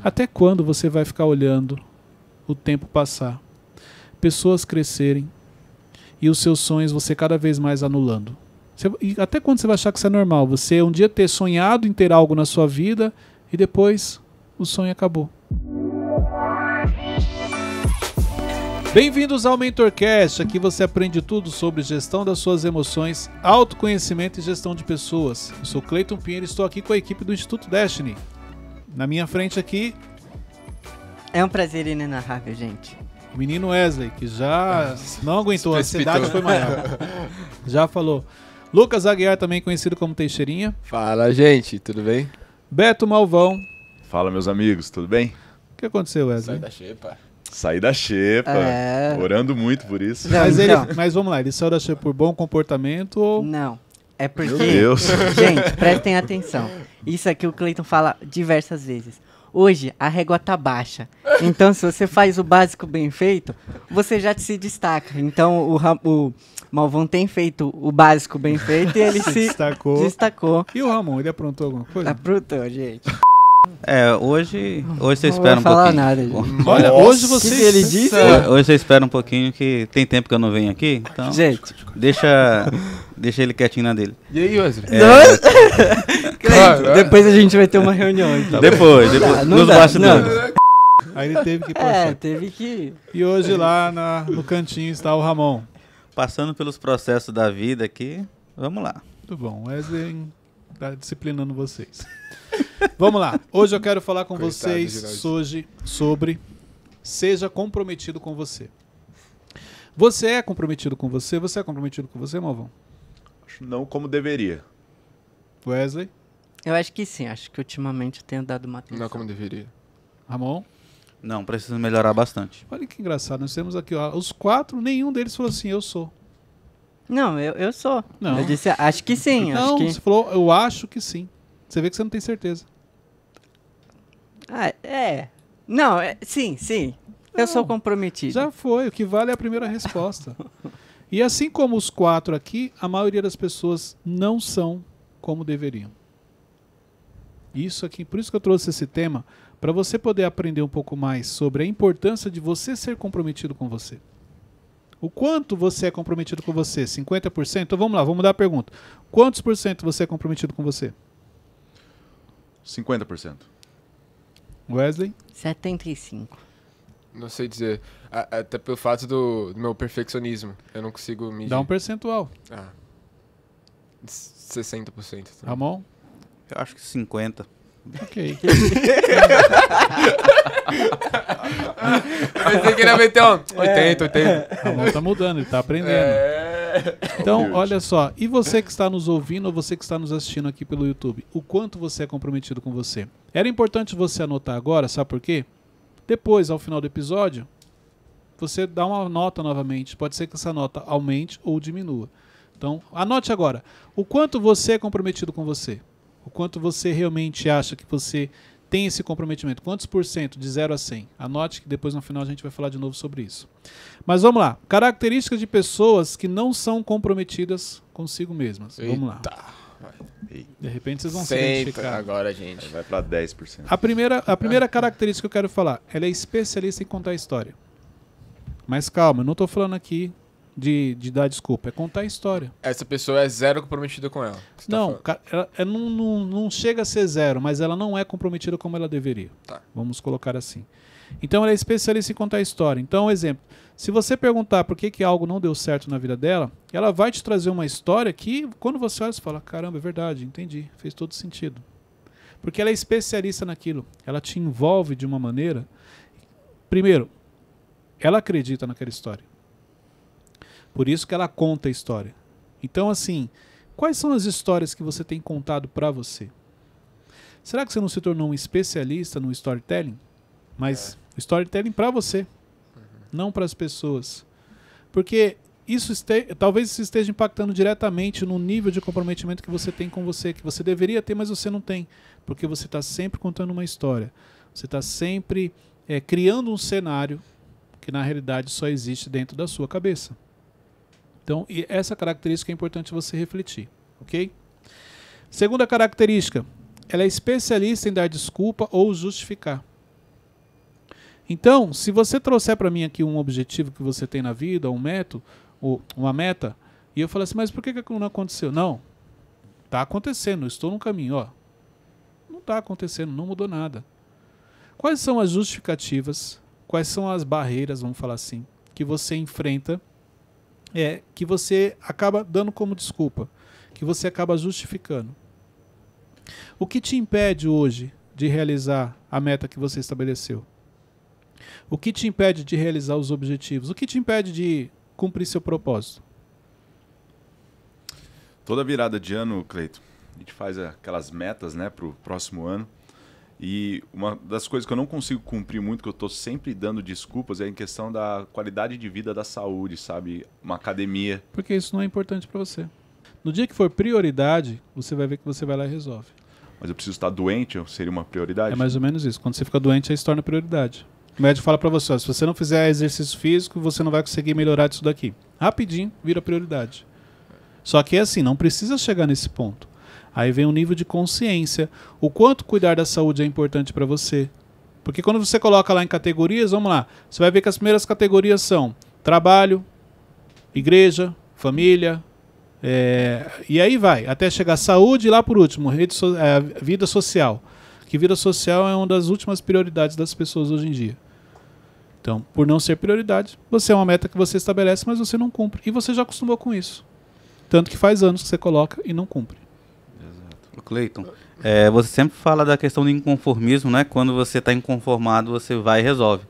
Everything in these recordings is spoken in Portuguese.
Até quando você vai ficar olhando o tempo passar, pessoas crescerem e os seus sonhos você cada vez mais anulando? E até quando você vai achar que isso é normal? Você um dia ter sonhado em ter algo na sua vida e depois o sonho acabou. Bem-vindos ao MentorCast, aqui você aprende tudo sobre gestão das suas emoções, autoconhecimento e gestão de pessoas. Eu sou Cleiton Pinheiro e estou aqui com a equipe do Instituto Destiny. Na minha frente aqui... É um prazer inenarrável, gente. O menino Wesley, que já não aguentou, a ansiedade foi maior. Já falou. Lucas Aguiar, também conhecido como Teixeirinha. Fala, gente, tudo bem? Beto Malvão. Fala, meus amigos, tudo bem? O que aconteceu, Wesley? Sai da xepa. Saí da xepa, orando muito por isso. Não, mas vamos lá, ele saiu da xepa por bom comportamento ou... Não, é porque... Meu Deus. Gente, prestem atenção. Isso aqui o Cleiton fala diversas vezes. Hoje, a régua tá baixa. Então, se você faz o básico bem feito, você já se destaca. Então, o Malvão tem feito o básico bem feito e ele se destacou. E o Ramon, ele aprontou alguma coisa? Aprontou, gente. Hoje você espera um pouquinho. Não vou falar nada, gente. Olha, hoje você... que ele disse? Hoje você espera um pouquinho, que tem tempo que eu não venho aqui. Então, Gente. deixa ele quietinho na dele. E aí, Wesley? Cleiton, depois a gente vai ter uma reunião. Então. Depois, nos bastidores. Aí ele teve que passar. Teve que... E hoje lá no cantinho está o Ramon. Passando pelos processos da vida aqui, vamos lá. Muito bom, Wesley está disciplinando vocês. Vamos lá, hoje eu quero falar com vocês sobre seja comprometido com você. Você é comprometido com você? Você é comprometido com você, Malvão? Acho não como deveria. Wesley? Eu acho que sim, acho que ultimamente eu tenho dado uma atenção. Não como deveria. Ramon? Não, precisa melhorar bastante. Olha que engraçado, nós temos aqui, ó, os quatro, nenhum deles falou assim, eu sou. Não, eu sou. Não. Eu disse, acho que sim. Não, acho que... você falou, eu acho que sim. Você vê que você não tem certeza. Não, sim. Eu sou comprometido. Já foi, o que vale é a primeira resposta. E assim como os quatro aqui, a maioria das pessoas não são como deveriam. Isso aqui, por isso que eu trouxe esse tema, para você poder aprender um pouco mais sobre a importância de você ser comprometido com você. O quanto você é comprometido com você? 50%? Então vamos lá, vamos mudar a pergunta. Quantos por cento você é comprometido com você? 50%. Wesley? 75%. Não sei dizer. Até pelo fato do meu perfeccionismo. Eu não consigo medir. Dá um percentual. 60%. Também. Ramon? Eu acho que 50%. Ok. Pensei que ele ia meter 80. Ramon tá mudando, ele tá aprendendo. Então, olha só. E você que está nos ouvindo ou você que está nos assistindo aqui pelo YouTube? O quanto você é comprometido com você? Era importante você anotar agora, sabe por quê? Depois, ao final do episódio, você dá uma nota novamente. Pode ser que essa nota aumente ou diminua. Então, anote agora. O quanto você é comprometido com você? O quanto você realmente acha que você tem esse comprometimento? Quantos por cento de 0 a 100? Anote que depois no final a gente vai falar de novo sobre isso. Mas vamos lá. Características de pessoas que não são comprometidas consigo mesmas. Vamos lá. De repente vocês vão se identificar. Agora, gente. Vai para 10%. A primeira característica que eu quero falar, ela é especialista em contar história. Mas calma, eu não estou falando aqui de dar desculpa, é contar a história. Essa pessoa é zero comprometida com ela. Não, ela não chega a ser zero, mas ela não é comprometida como ela deveria. Tá. Vamos colocar assim. Então ela é especialista em contar a história. Então, exemplo, se você perguntar por que algo não deu certo na vida dela, ela vai te trazer uma história que, quando você olha, você fala, caramba, é verdade, entendi, fez todo sentido. Porque ela é especialista naquilo. Ela te envolve de uma maneira... Primeiro, ela acredita naquela história. Por isso que ela conta a história. Então, assim, quais são as histórias que você tem contado para você? Será que você não se tornou um especialista no storytelling? Mas storytelling para você, não para as pessoas. Porque talvez isso esteja impactando diretamente no nível de comprometimento que você tem com você, que você deveria ter, mas você não tem. Porque você está sempre contando uma história. Você está sempre criando um cenário que na realidade só existe dentro da sua cabeça. Então, essa característica é importante você refletir, ok? Segunda característica, ela é especialista em dar desculpa ou justificar. Então, se você trouxer para mim aqui um objetivo que você tem na vida, um método, ou uma meta, e eu falar assim, mas por que aquilo não aconteceu? Não, está acontecendo, eu estou no caminho, ó. Não está acontecendo, não mudou nada. Quais são as justificativas, quais são as barreiras, vamos falar assim, que você enfrenta, que você acaba dando como desculpa, que você acaba justificando? O que te impede hoje de realizar a meta que você estabeleceu? O que te impede de realizar os objetivos? O que te impede de cumprir seu propósito? Toda virada de ano, Cleiton, a gente faz aquelas metas, né, para o próximo ano. E uma das coisas que eu não consigo cumprir muito, que eu estou sempre dando desculpas, é em questão da qualidade de vida, da saúde, sabe? Uma academia. Porque isso não é importante para você. No dia que for prioridade, você vai ver que você vai lá e resolve. Mas eu preciso estar doente, seria uma prioridade? É mais ou menos isso. Quando você fica doente, aí se torna prioridade. O médico fala para você, ó, se você não fizer exercício físico, você não vai conseguir melhorar disso daqui. Rapidinho, vira prioridade. Só que é assim, não precisa chegar nesse ponto. Aí vem um nível de consciência. O quanto cuidar da saúde é importante para você. Porque quando você coloca lá em categorias, vamos lá, você vai ver que as primeiras categorias são trabalho, igreja, família, e aí vai, até chegar saúde e lá por último, vida social. Que vida social é uma das últimas prioridades das pessoas hoje em dia. Então, por não ser prioridade, você é uma meta que você estabelece, mas você não cumpre. E você já acostumou com isso. Tanto que faz anos que você coloca e não cumpre. Exato. Cleiton, você sempre fala da questão do inconformismo, né? Quando você está inconformado, você vai e resolve.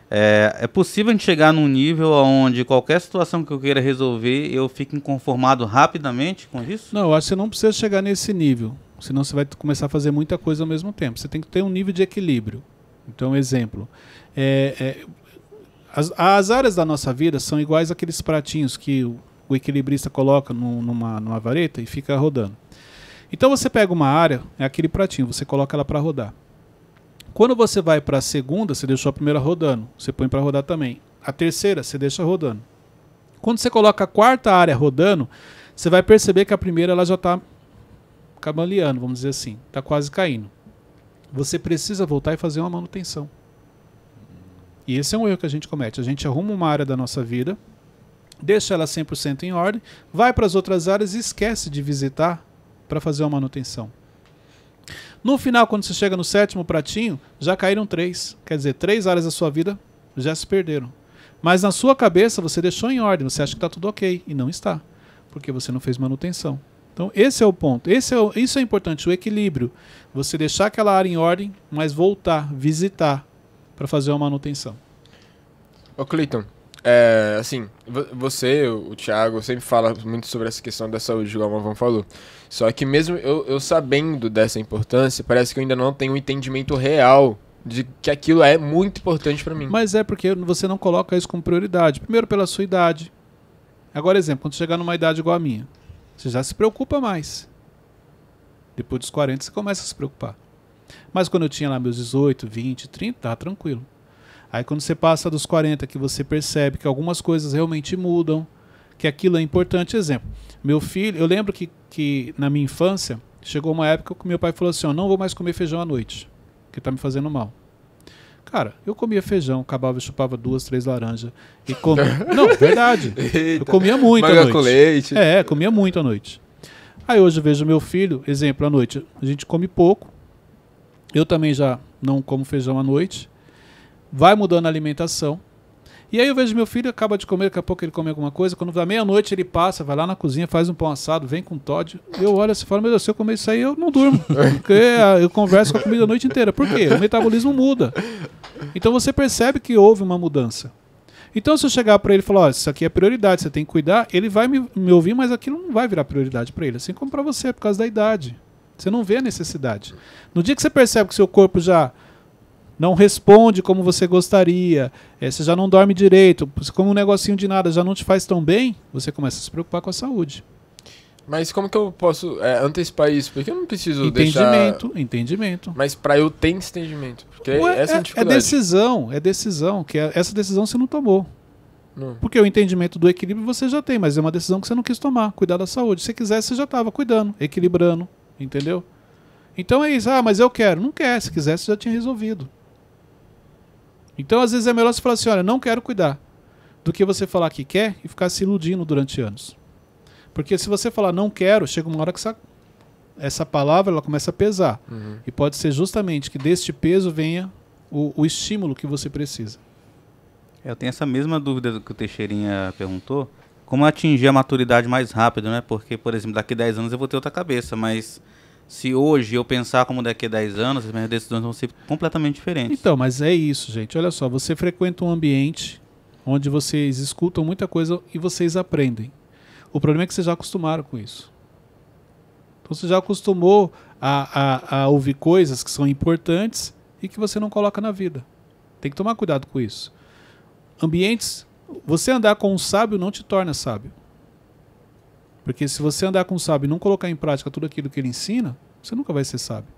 É possível a gente chegar num nível onde qualquer situação que eu queira resolver, eu fico inconformado rapidamente com isso? Não, eu acho que você não precisa chegar nesse nível. Senão você vai começar a fazer muita coisa ao mesmo tempo. Você tem que ter um nível de equilíbrio. Então, exemplo. As áreas da nossa vida são iguais àqueles pratinhos que o equilibrista coloca numa vareta e fica rodando. Então você pega uma área, é aquele pratinho, você coloca ela para rodar. Quando você vai para a segunda, você deixou a primeira rodando, você põe para rodar também. A terceira, você deixa rodando. Quando você coloca a quarta área rodando, você vai perceber que a primeira ela já está cambaleando, vamos dizer assim, está quase caindo. Você precisa voltar e fazer uma manutenção. E esse é um erro que a gente comete. A gente arruma uma área da nossa vida, deixa ela 100% em ordem, vai para as outras áreas e esquece de visitar para fazer uma manutenção. No final, quando você chega no sétimo pratinho, já caíram 3. Quer dizer, 3 áreas da sua vida já se perderam. Mas na sua cabeça você deixou em ordem, você acha que está tudo ok, e não está, porque você não fez manutenção. Então esse é o ponto, isso é importante, o equilíbrio. Você deixar aquela área em ordem, mas voltar, visitar, para fazer uma manutenção. Ô Cleiton, assim, você, o Thiago, sempre fala muito sobre essa questão da saúde, igual o Mavão falou. Só que mesmo eu sabendo dessa importância, parece que eu ainda não tenho um entendimento real de que aquilo é muito importante para mim. Mas é porque você não coloca isso como prioridade. Primeiro pela sua idade. Agora, exemplo, quando chegar numa idade igual a minha, você já se preocupa mais. Depois dos 40 você começa a se preocupar. Mas quando eu tinha lá meus 18, 20, 30, tá tranquilo. Aí quando você passa dos 40, que você percebe que algumas coisas realmente mudam, que aquilo é importante. Exemplo, meu filho, eu lembro que na minha infância, chegou uma época que meu pai falou assim, não vou mais comer feijão à noite, que tá me fazendo mal. Cara, eu comia feijão, acabava e chupava 2, 3 laranjas. E comia... Não, verdade. Eita, eu comia muito à manga noite. com leite. Comia muito à noite. Aí hoje eu vejo meu filho, exemplo, à noite, a gente come pouco. Eu também já não como feijão à noite. Vai mudando a alimentação. E aí eu vejo meu filho, acaba de comer, daqui a pouco ele come alguma coisa. Quando dá meia-noite ele passa, vai lá na cozinha, faz um pão assado, vem com Todd. Eu olho assim e falo, meu Deus, se eu comer isso aí eu não durmo. Porque eu converso com a comida a noite inteira. Por quê? O metabolismo muda. Então você percebe que houve uma mudança. Então se eu chegar para ele e falar, isso aqui é prioridade, você tem que cuidar, ele vai me ouvir, mas aquilo não vai virar prioridade para ele. Assim como para você, por causa da idade. Você não vê a necessidade. No dia que você percebe que seu corpo já não responde como você gostaria, você já não dorme direito, como um negocinho de nada já não te faz tão bem, você começa a se preocupar com a saúde. Mas como que eu posso antecipar isso? Porque eu não preciso Entendimento. Mas pra eu ter esse entendimento. Porque essa é a dificuldade. É decisão, que essa decisão você não tomou. Não. Porque o entendimento do equilíbrio você já tem, mas é uma decisão que você não quis tomar, cuidar da saúde. Se você quisesse, você já estava cuidando, equilibrando, entendeu? Então é isso, mas eu quero. Não quer, se quisesse, já tinha resolvido. Então, às vezes, é melhor você falar assim, olha, não quero cuidar, do que você falar que quer e ficar se iludindo durante anos. Porque se você falar não quero, chega uma hora que essa palavra ela começa a pesar. E pode ser justamente que deste peso venha o estímulo que você precisa. Eu tenho essa mesma dúvida que o Teixeirinha perguntou. Como atingir a maturidade mais rápido, né? Porque, por exemplo, daqui a 10 anos eu vou ter outra cabeça, mas se hoje eu pensar como daqui a 10 anos, as minhas decisões vão ser completamente diferentes. Então, mas é isso, gente. Olha só, você frequenta um ambiente onde vocês escutam muita coisa e vocês aprendem. O problema é que vocês já acostumaram com isso. Então você já acostumou a ouvir coisas que são importantes e que você não coloca na vida. Tem que tomar cuidado com isso. Ambientes, você andar com um sábio não te torna sábio. Porque se você andar com um sábio e não colocar em prática tudo aquilo que ele ensina, você nunca vai ser sábio.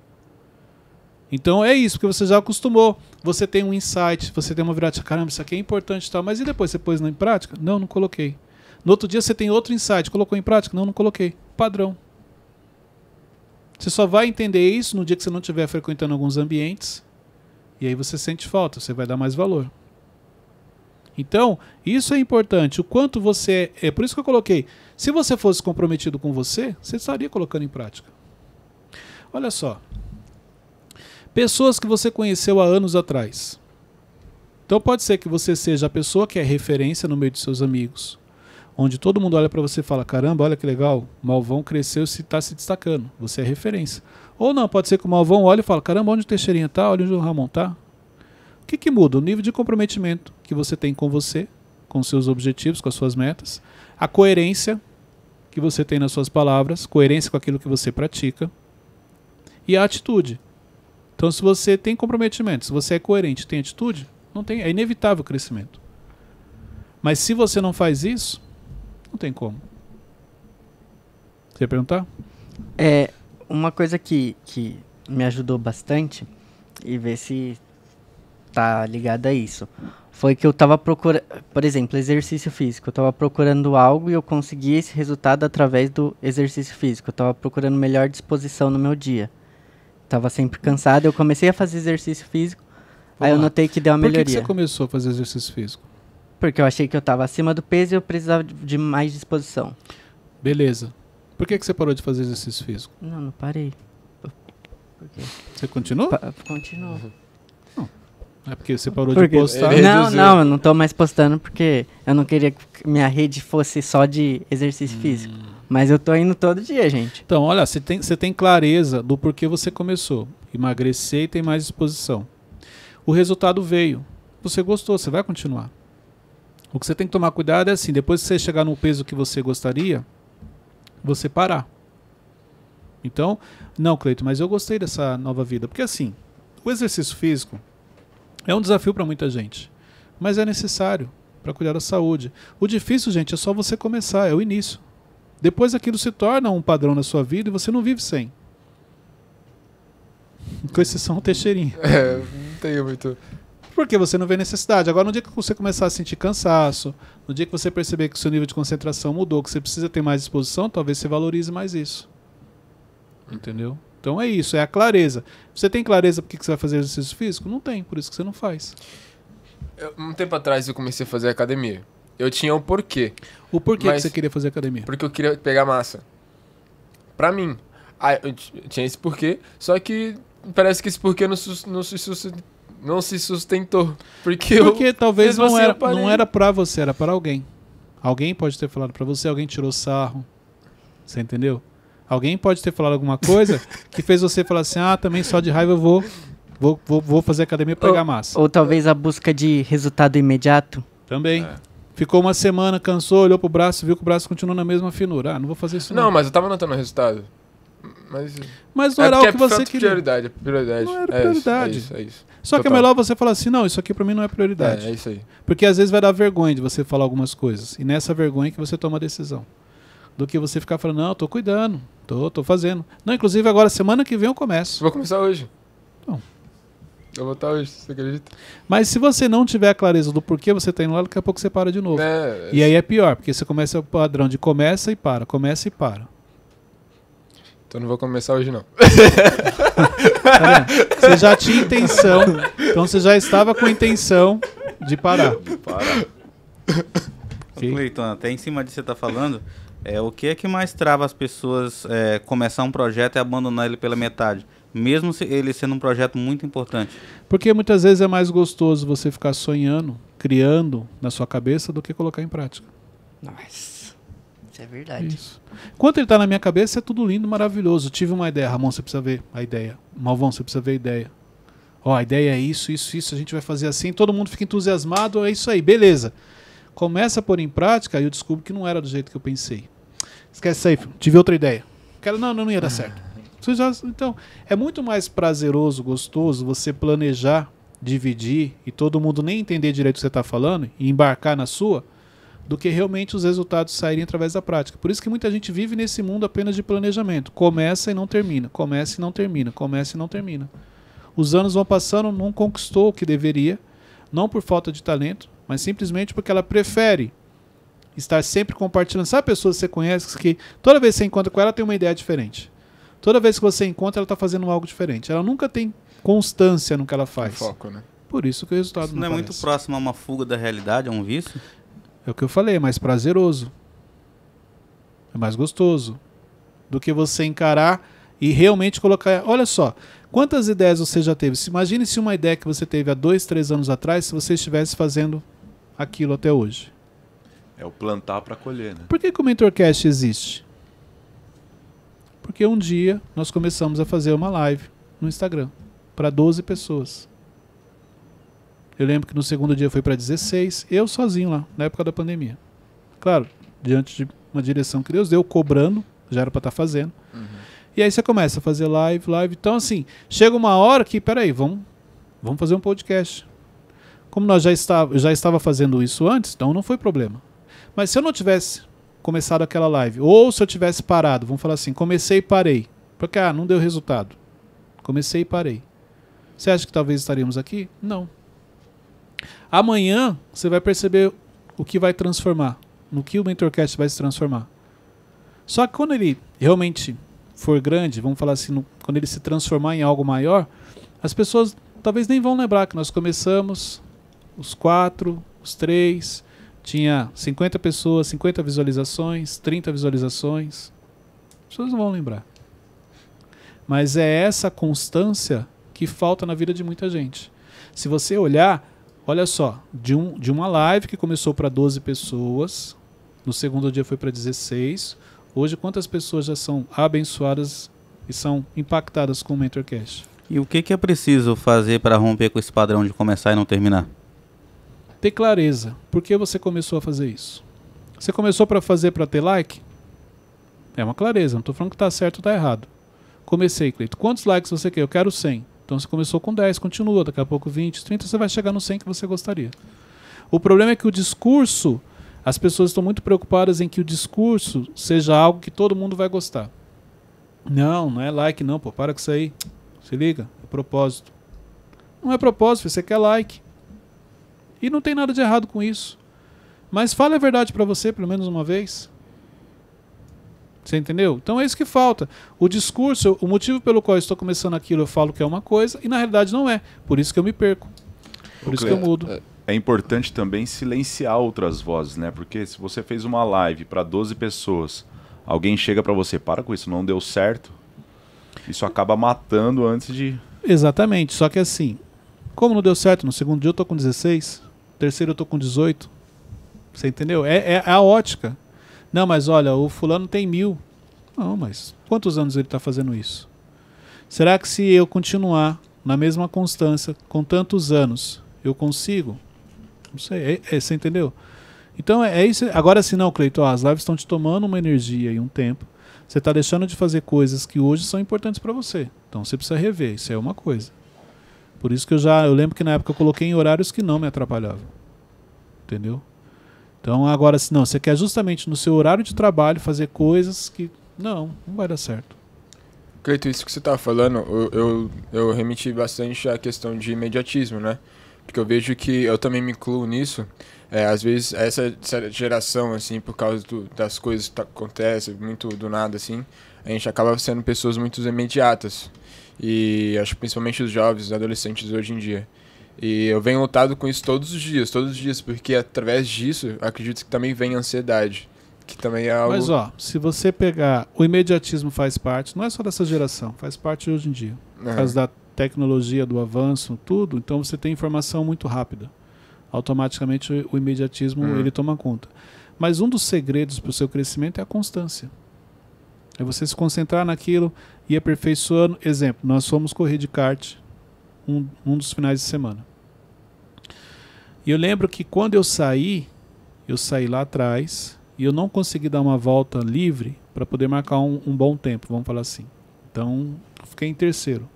Então é isso, porque você já acostumou. Você tem um insight, você tem uma virada, caramba, isso aqui é importante e tal, mas e depois você pôs em prática? Não, não coloquei. No outro dia você tem outro insight, colocou em prática? Não, não coloquei. Padrão. Você só vai entender isso no dia que você não estiver frequentando alguns ambientes. E aí você sente falta, você vai dar mais valor. Então, isso é importante. O quanto você... É por isso que eu coloquei. Se você fosse comprometido com você, você estaria colocando em prática. Olha só. Pessoas que você conheceu há anos atrás. Então pode ser que você seja a pessoa que é referência no meio de seus amigos. Onde todo mundo olha para você e fala, caramba, olha que legal, o Malvão cresceu e está se destacando. Você é referência. Ou não, pode ser que o Malvão olhe e fale, caramba, onde o Teixeirinha está, olha onde o Ramon está. O que muda? O nível de comprometimento que você tem com você, com seus objetivos, com as suas metas. A coerência que você tem nas suas palavras, coerência com aquilo que você pratica. E a atitude. Então, se você tem comprometimento, se você é coerente, tem atitude, não tem, é inevitável o crescimento. Mas se você não faz isso, não tem como. Você ia perguntar? É, uma coisa que me ajudou bastante, e ver se tá ligado a isso, foi que eu tava procurando, por exemplo, exercício físico. Eu tava procurando algo e eu consegui esse resultado através do exercício físico. Eu tava procurando melhor disposição no meu dia. Tava sempre cansado, eu comecei a fazer exercício físico, aí eu notei que deu uma melhoria. Por que você começou a fazer exercício físico? Porque eu achei que eu tava acima do peso e eu precisava de mais disposição. Beleza. Por que você parou de fazer exercício físico? Não parei. Por quê? Você continua? Continuo. É porque você parou de postar? Não, eu não tô mais postando porque eu não queria que minha rede fosse só de exercício físico. Mas eu tô indo todo dia, gente. Então, olha, você tem clareza do porquê você começou. Emagrecer e tem mais disposição. O resultado veio. Você gostou, você vai continuar. O que você tem que tomar cuidado é assim, depois que você chegar no peso que você gostaria, você parar. Então, não, Cleiton, mas eu gostei dessa nova vida. Porque assim, o exercício físico é um desafio para muita gente. Mas é necessário para cuidar da saúde. O difícil, gente, é só você começar, é o início. Depois aquilo se torna um padrão na sua vida e você não vive sem. Com exceção do Teixeirinha. Não tenho muito... Porque você não vê necessidade. Agora, no dia que você começar a sentir cansaço, no dia que você perceber que o seu nível de concentração mudou, que você precisa ter mais disposição, talvez você valorize mais isso. Entendeu? Então é isso, é a clareza. Você tem clareza por que você vai fazer exercício físico? Não tem, por isso que você não faz. Um tempo atrás eu comecei a fazer academia. Eu tinha um porquê. O porquê que você queria fazer academia? Porque eu queria pegar massa. Pra mim. Eu tinha esse porquê, só que parece que esse porquê não se sustentou. Porque talvez não era pra você, era para alguém. Alguém pode ter falado pra você, alguém tirou sarro. Você entendeu? Alguém pode ter falado alguma coisa que fez você falar assim, também só de raiva eu vou fazer academia pra pegar massa. Ou talvez a busca de resultado imediato. Também. Ficou uma semana, cansou, olhou pro braço, viu que o braço continua na mesma finura. Não vou fazer isso não. Não, mas eu tava notando o resultado. Mas não era o que você queria. Prioridade. Não era prioridade. É isso. Só que é melhor você falar assim, não, isso aqui pra mim não é prioridade. É isso aí. Porque às vezes vai dar vergonha de você falar algumas coisas. E nessa vergonha que você toma a decisão. Do que você ficar falando, não, eu tô cuidando, tô fazendo. Não, inclusive agora, semana que vem eu começo. Vou começar hoje. Então. Eu vou estar hoje, você acredita? Mas se você não tiver a clareza do porquê você tá indo lá, daqui a pouco você para de novo. E aí é pior, porque você começa o padrão de começa e para. Então não vou começar hoje, não. Tá vendo? Você já tinha intenção, então você já estava com a intenção de parar. Para. Ok? Cleiton, até em cima disso que você está falando, o que é que mais trava as pessoas começar um projeto e abandonar ele pela metade? Mesmo ele sendo um projeto muito importante. Porque muitas vezes é mais gostoso você ficar sonhando, criando na sua cabeça do que colocar em prática. Nossa, isso é verdade. Isso. Enquanto ele tá na minha cabeça, é tudo lindo, maravilhoso. Eu tive uma ideia. Ramon, você precisa ver a ideia. Malvão, você precisa ver a ideia. Ó, a ideia é isso, isso, isso. A gente vai fazer assim. Todo mundo fica entusiasmado. É isso aí, beleza. Começa a pôr em prática e eu descubro que não era do jeito que eu pensei. Esquece isso aí, filho. Tive outra ideia. Não ia dar certo. Então, é muito mais prazeroso, gostoso você planejar, dividir e todo mundo nem entender direito o que você está falando e embarcar na sua, do que realmente os resultados saírem através da prática. Por isso que muita gente vive nesse mundo apenas de planejamento. Começa e não termina, começa e não termina, começa e não termina. Os anos vão passando, não conquistou o que deveria, não por falta de talento, mas simplesmente porque ela prefere estar sempre compartilhando. Sabe pessoas que você conhece que toda vez que você encontra com ela tem uma ideia diferente. Toda vez que você encontra, ela está fazendo algo diferente. Ela nunca tem constância no que ela faz. Foco, né? Por isso que o resultado Isso não é muito aparece. próximo a uma fuga da realidade, a um vício? É o que eu falei, é mais prazeroso. É mais gostoso. Do que você encarar e realmente colocar... Olha só, quantas ideias você já teve? Imagine se uma ideia que você teve há 2, 3 anos atrás, se você estivesse fazendo aquilo até hoje. É o plantar para colher, né? Por que o MentorCast existe? Porque um dia nós começamos a fazer uma live no Instagram para 12 pessoas. Eu lembro que no segundo dia foi para 16, eu sozinho lá, na época da pandemia. Claro, diante de uma direção que Deus deu, cobrando, já era para estar fazendo. E aí você começa a fazer live. Então assim, chega uma hora que, peraí, vamos fazer um podcast. Como eu já estava fazendo isso antes, então não foi problema. Mas se eu não tivesse começado aquela live, ou se eu tivesse parado, vamos falar assim, comecei e parei, porque não deu resultado. Comecei e parei. Você acha que talvez estaríamos aqui? Não. Amanhã você vai perceber o que vai transformar, no que o MentorCast vai se transformar. Só que quando ele realmente for grande, vamos falar assim, quando ele se transformar em algo maior, as pessoas talvez nem vão lembrar que nós começamos, os 4, os 3, tinha 50 pessoas, 50 visualizações, 30 visualizações. As pessoas não vão lembrar. Mas é essa constância que falta na vida de muita gente. Se você olhar, olha só, de uma live que começou para 12 pessoas, no segundo dia foi para 16, hoje quantas pessoas já são abençoadas e são impactadas com o MentorCast? E o que é preciso fazer para romper com esse padrão de começar e não terminar? Ter clareza. Por que você começou a fazer isso? Você começou para fazer para ter like? É uma clareza. Não estou falando que está certo ou está errado. Comecei, Cleiton. Quantos likes você quer? Eu quero 100. Então você começou com 10, continua. Daqui a pouco 20, 30, você vai chegar no 100 que você gostaria. O problema é que o discurso, as pessoas estão muito preocupadas em que o discurso seja algo que todo mundo vai gostar. Não é like não, pô. Para com isso aí. Se liga. É propósito. Não é propósito, você quer like. E não tem nada de errado com isso. Mas fala a verdade para você, pelo menos uma vez. Você entendeu? Então é isso que falta. O discurso, o motivo pelo qual eu estou começando aquilo, eu falo que é uma coisa, e na realidade não é. Por isso que eu me perco. Por isso que eu mudo. É importante também silenciar outras vozes, né? Porque se você fez uma live para 12 pessoas, alguém chega para você, para com isso, não deu certo, isso acaba matando antes de... Exatamente. Só que assim, como não deu certo, no segundo dia eu tô com 16, no terceiro eu tô com 18. Você entendeu? É a ótica. Não, mas olha, o fulano tem 1000. Não, mas quantos anos ele está fazendo isso? Será que se eu continuar na mesma constância, com tantos anos, eu consigo? Não sei, você entendeu? Então é isso. Agora se não, Cleiton, as lives estão te tomando uma energia e um tempo. Você está deixando de fazer coisas que hoje são importantes para você. Então você precisa rever, isso é uma coisa. Por isso que eu lembro que na época eu coloquei em horários que não me atrapalhavam. Entendeu? Então agora, se não, você quer justamente no seu horário de trabalho fazer coisas que não vai dar certo. Cleiton, isso que você tá falando, eu remeti bastante à questão de imediatismo, né? Porque eu vejo que eu também me incluo nisso. Às vezes, essa geração, assim, por causa das coisas que acontecem muito do nada, assim, a gente acaba sendo pessoas muito imediatas. E acho que principalmente os jovens, os adolescentes hoje em dia. E eu venho lutado com isso todos os dias, porque através disso, eu acredito que também vem a ansiedade, que também é algo... Mas ó, se você pegar, o imediatismo faz parte, não é só dessa geração, faz parte hoje em dia. Por causa da tecnologia, do avanço, tudo, então você tem informação muito rápida. Automaticamente o imediatismo ele toma conta. Mas um dos segredos para o seu crescimento é a constância. É você se concentrar naquilo e aperfeiçoando. Exemplo, nós fomos correr de kart um dos finais de semana. E eu lembro que quando eu saí lá atrás e eu não consegui dar uma volta livre para poder marcar um bom tempo, vamos falar assim. Então, eu fiquei em terceiro.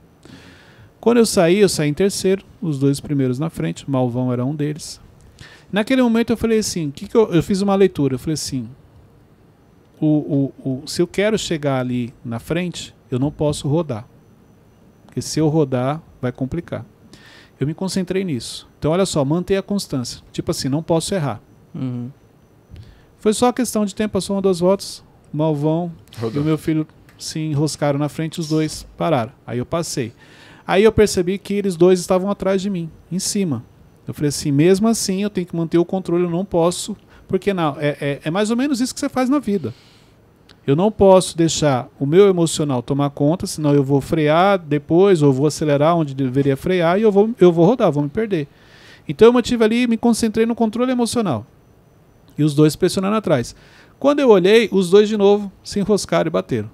Quando eu saí em terceiro, os 2 primeiros na frente, o Malvão era um deles. Naquele momento eu falei assim, eu fiz uma leitura, eu falei assim, se eu quero chegar ali na frente, eu não posso rodar. Porque se eu rodar, vai complicar. Eu me concentrei nisso. Então, olha só, manter a constância. Tipo assim, não posso errar. Uhum. Foi só questão de tempo, passou 1 ou 2 voltas, o Malvão e o meu filho se enroscaram na frente, os 2 pararam. Aí eu passei. Aí eu percebi que eles 2 estavam atrás de mim, em cima. Eu falei assim, mesmo assim eu tenho que manter o controle, eu não posso, porque não, é mais ou menos isso que você faz na vida. Eu não posso deixar o meu emocional tomar conta, senão eu vou frear depois, ou vou acelerar onde deveria frear, e eu vou rodar, vou me perder. Então eu mantive ali, me concentrei no controle emocional. E os 2 pressionando atrás. Quando eu olhei, os 2 de novo se enroscaram e bateram.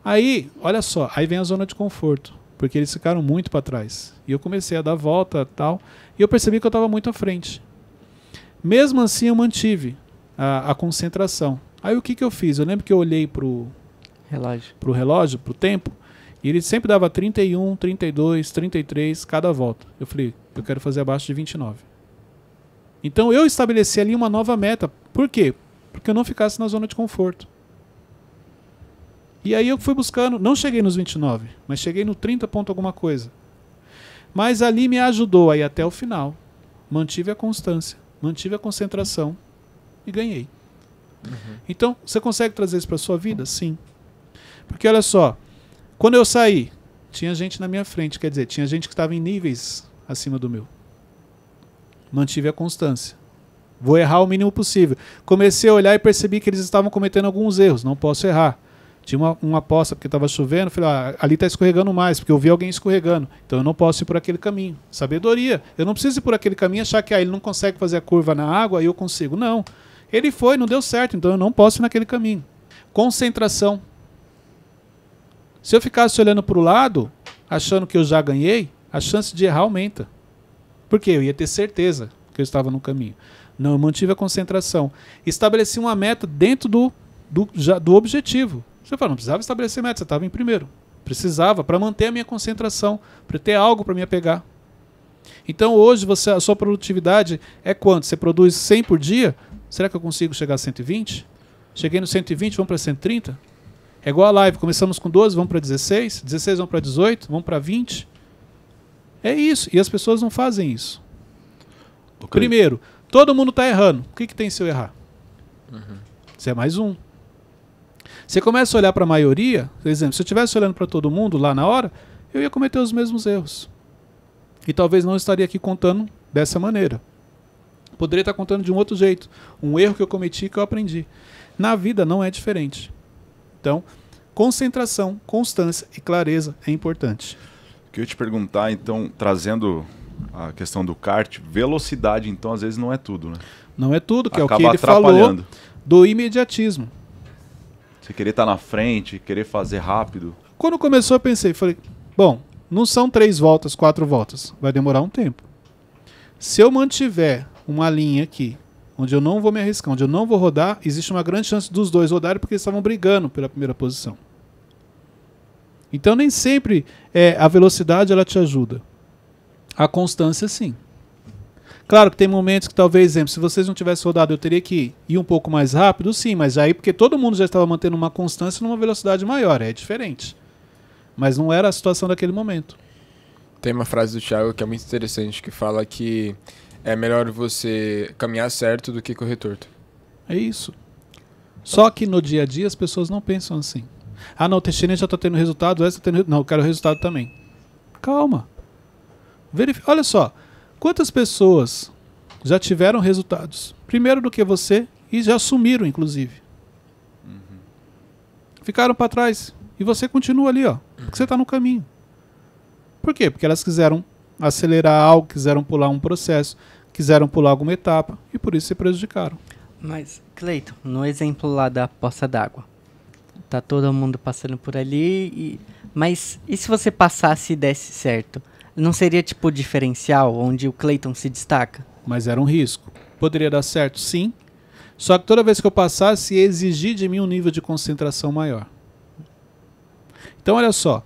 Aí, olha só, aí vem a zona de conforto, porque eles ficaram muito para trás. E eu comecei a dar volta e tal, e eu percebi que eu estava muito à frente. Mesmo assim, eu mantive a concentração. Aí o que eu fiz? Eu lembro que eu olhei pro relógio, pro tempo, e ele sempre dava 31, 32, 33 cada volta. Eu falei, eu quero fazer abaixo de 29. Então eu estabeleci ali uma nova meta. Por quê? Porque eu não ficasse na zona de conforto. E aí eu fui buscando, não cheguei nos 29, mas cheguei no 30 ponto alguma coisa. Mas ali me ajudou a ir até o final. Mantive a constância, mantive a concentração e ganhei. Então, você consegue trazer isso para a sua vida? Sim. Porque olha só, quando eu saí, tinha gente na minha frente, quer dizer, tinha gente que estava em níveis acima do meu. Mantive a constância. Vou errar o mínimo possível. Comecei a olhar e percebi que eles estavam cometendo alguns erros, não posso errar. Tinha uma poça porque estava chovendo, falei, ali está escorregando mais, porque eu vi alguém escorregando, então eu não posso ir por aquele caminho. Sabedoria. Eu não preciso ir por aquele caminho e achar que ele não consegue fazer a curva na água e eu consigo. Não. Ele foi, não deu certo, então eu não posso ir naquele caminho. Concentração. Se eu ficasse olhando para o lado, achando que eu já ganhei, a chance de errar aumenta. Porque eu ia ter certeza que eu estava no caminho. Não, eu mantive a concentração. Estabeleci uma meta dentro do objetivo. Você fala, não precisava estabelecer meta, você estava em primeiro. Precisava para manter a minha concentração, para ter algo para me apegar. Então hoje a sua produtividade é quanto? Você produz 100 por dia? Será que eu consigo chegar a 120? Cheguei no 120, vamos para 130? É igual a live, começamos com 12, vamos para 16, 16 vamos para 18, vamos para 20. É isso, e as pessoas não fazem isso. Okay. Primeiro, todo mundo está errando. O que tem se eu errar? Você é mais um. Você começa a olhar para a maioria, por exemplo, se eu estivesse olhando para todo mundo lá na hora, eu ia cometer os mesmos erros. E talvez não estaria aqui contando dessa maneira. Poderia estar contando de um outro jeito. Um erro que eu cometi que eu aprendi. Na vida não é diferente. Então, concentração, constância e clareza é importante. O que eu ia te perguntar, então, trazendo a questão do kart, velocidade, então, às vezes não é tudo, né? Não é tudo, que acaba é o que ele falou do imediatismo. Você querer estar na frente, querer fazer rápido. Quando começou, eu pensei, falei, bom, não são 3 voltas, 4 voltas, vai demorar um tempo. Se eu mantiver uma linha aqui, onde eu não vou me arriscar, onde eu não vou rodar, existe uma grande chance dos 2 rodarem porque eles estavam brigando pela primeira posição. Então nem sempre a velocidade ela te ajuda. A constância sim. Claro que tem momentos que talvez, exemplo, se vocês não tivessem rodado eu teria que ir um pouco mais rápido, sim, mas aí porque todo mundo já estava mantendo uma constância numa velocidade maior, é diferente. Mas não era a situação daquele momento. Tem uma frase do Thiago que é muito interessante, que fala que é melhor você caminhar certo do que correr torto. É isso. Só que no dia a dia as pessoas não pensam assim. Ah, não, o Teixeira já está tendo resultado, essa está tendo... Não, eu quero resultado também. Calma. Olha só, quantas pessoas já tiveram resultados? Primeiro do que você e já sumiram, inclusive. Ficaram para trás. E você continua ali, ó. Porque você está no caminho. Por quê? Porque elas quiseram acelerar algo, quiseram pular um processo, quiseram pular alguma etapa e por isso se prejudicaram. Mas, Cleiton, no exemplo lá da poça d'água, tá todo mundo passando por ali, mas e se você passasse e desse certo? Não seria tipo diferencial, onde o Cleiton se destaca? Mas era um risco. Poderia dar certo, sim. Só que toda vez que eu passasse, ia exigir de mim um nível de concentração maior. Então, olha só.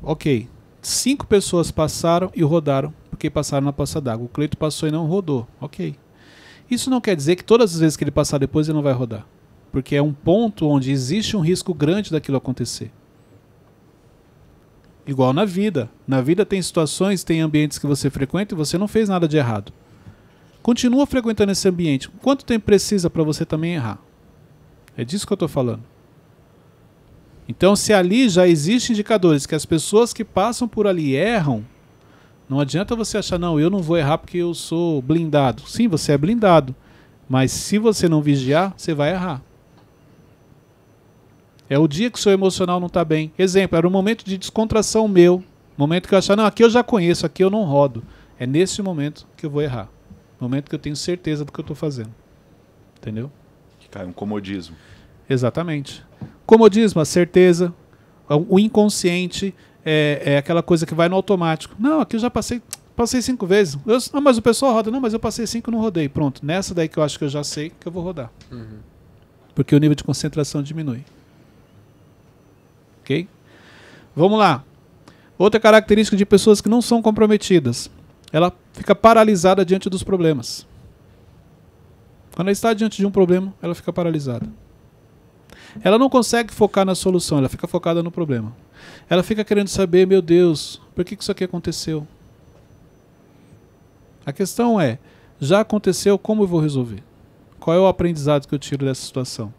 Ok, 5 pessoas passaram e rodaram, porque passaram na poça d'água. O Cleiton passou e não rodou. Ok. Isso não quer dizer que todas as vezes que ele passar depois ele não vai rodar. Porque é um ponto onde existe um risco grande daquilo acontecer. Igual na vida. Na vida tem situações, tem ambientes que você frequenta e você não fez nada de errado. Continua frequentando esse ambiente. Quanto tempo precisa para você também errar? É disso que eu estou falando. Então, se ali já existem indicadores que as pessoas que passam por ali erram, não adianta você achar, não, eu não vou errar porque eu sou blindado. Sim, você é blindado. Mas se você não vigiar, você vai errar. É o dia que o seu emocional não está bem. Exemplo, era um momento de descontração meu. Momento que eu achava, não, aqui eu já conheço, aqui eu não rodo. É nesse momento que eu vou errar. Momento que eu tenho certeza do que eu estou fazendo. Entendeu? Que cai um comodismo. Exatamente. Comodismo, a certeza, o inconsciente, é aquela coisa que vai no automático. Não, aqui eu já passei 5 vezes. Não, mas o pessoal roda. Não, mas eu passei 5 e não rodei. Pronto, nessa daí que eu acho que eu já sei que eu vou rodar. Porque o nível de concentração diminui. Ok? Vamos lá. Outra característica de pessoas que não são comprometidas. Ela fica paralisada diante dos problemas. Quando ela está diante de um problema, ela fica paralisada. Ela não consegue focar na solução, ela fica focada no problema. Ela fica querendo saber, meu Deus, por que isso aqui aconteceu? A questão é, já aconteceu, como eu vou resolver? Qual é o aprendizado que eu tiro dessa situação?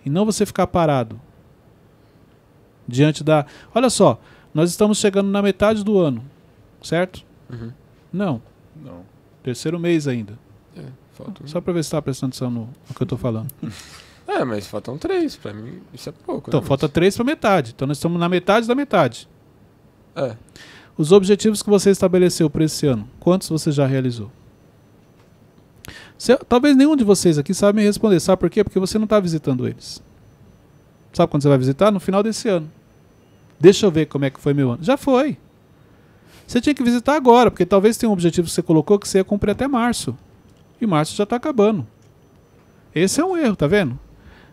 E não você ficar parado. Diante da... Olha só, nós estamos chegando na metade do ano, certo? Não. 3º mês ainda. Falta Só para ver se está prestando atenção no que eu estou falando. mas faltam 3, pra mim isso é pouco. Então, né? falta 3 para metade. Então, nós estamos na metade da metade. É. Os objetivos que você estabeleceu para esse ano, quantos você já realizou? Talvez nenhum de vocês aqui sabe me responder. Sabe por quê? Porque você não está visitando eles. Sabe quando você vai visitar? No final desse ano. Deixa eu ver como é que foi meu ano. Já foi. Você tinha que visitar agora, porque talvez tenha um objetivo que você colocou que você ia cumprir até março. E março já está acabando. Esse é um erro, tá vendo?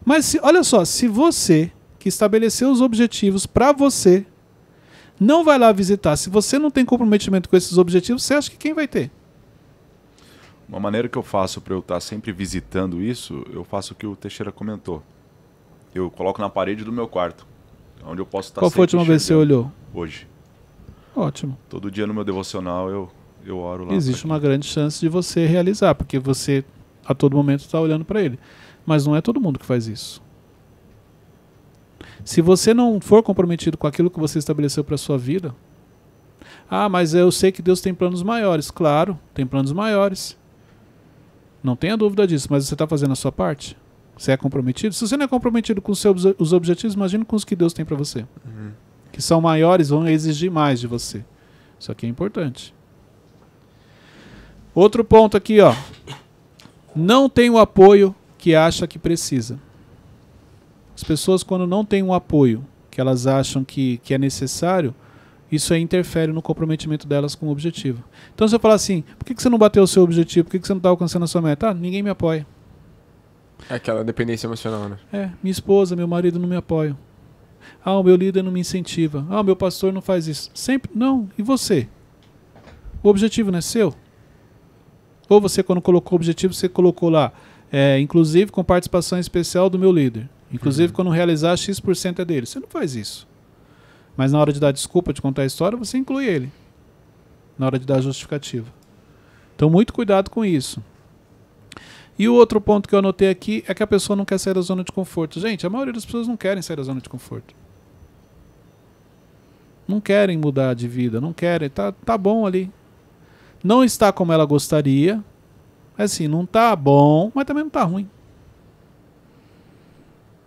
Mas olha só, se você que estabeleceu os objetivos para você não vai lá visitar, se você não tem comprometimento com esses objetivos, você acha que quem vai ter? Uma maneira que eu faço para eu estar sempre visitando isso, eu faço o que o Teixeira comentou. Eu coloco na parede do meu quarto, onde eu posso estar Qual foi a última vez que você olhou? Hoje. Ótimo. Todo dia no meu devocional eu oro lá. Existe uma grande chance de você realizar, porque você a todo momento está olhando para ele. Mas não é todo mundo que faz isso. Se você não for comprometido com aquilo que você estabeleceu para a sua vida, mas eu sei que Deus tem planos maiores. Claro, tem planos maiores. Não tenha dúvida disso, mas você está fazendo a sua parte? Você é comprometido? Se você não é comprometido com os objetivos, imagine com os que Deus tem para você. Que são maiores, vão exigir mais de você. Isso aqui é importante. Outro ponto aqui, ó. Não tem o apoio que acha que precisa. As pessoas, quando não têm um apoio que elas acham que é necessário, isso aí interfere no comprometimento delas com o objetivo. Então, se eu falar assim, por que você não bateu o seu objetivo? Por que você não está alcançando a sua meta? Ninguém me apoia. É aquela dependência emocional, né? Minha esposa, meu marido não me apoiam. O meu líder não me incentiva. O meu pastor não faz isso. Sempre, não. E você? O objetivo não é seu? Ou você, quando colocou o objetivo, você colocou lá, inclusive com participação especial do meu líder. Inclusive, quando realizar, X% é dele. Você não faz isso. Mas na hora de dar desculpa, de contar a história, você inclui ele. Na hora de dar a justificativa. Então, muito cuidado com isso. E o outro ponto que eu anotei aqui é que a pessoa não quer sair da zona de conforto. Gente, a maioria das pessoas não querem sair da zona de conforto. Não querem mudar de vida, não querem, tá bom ali. Não está como ela gostaria. Assim, não tá bom, mas também não tá ruim.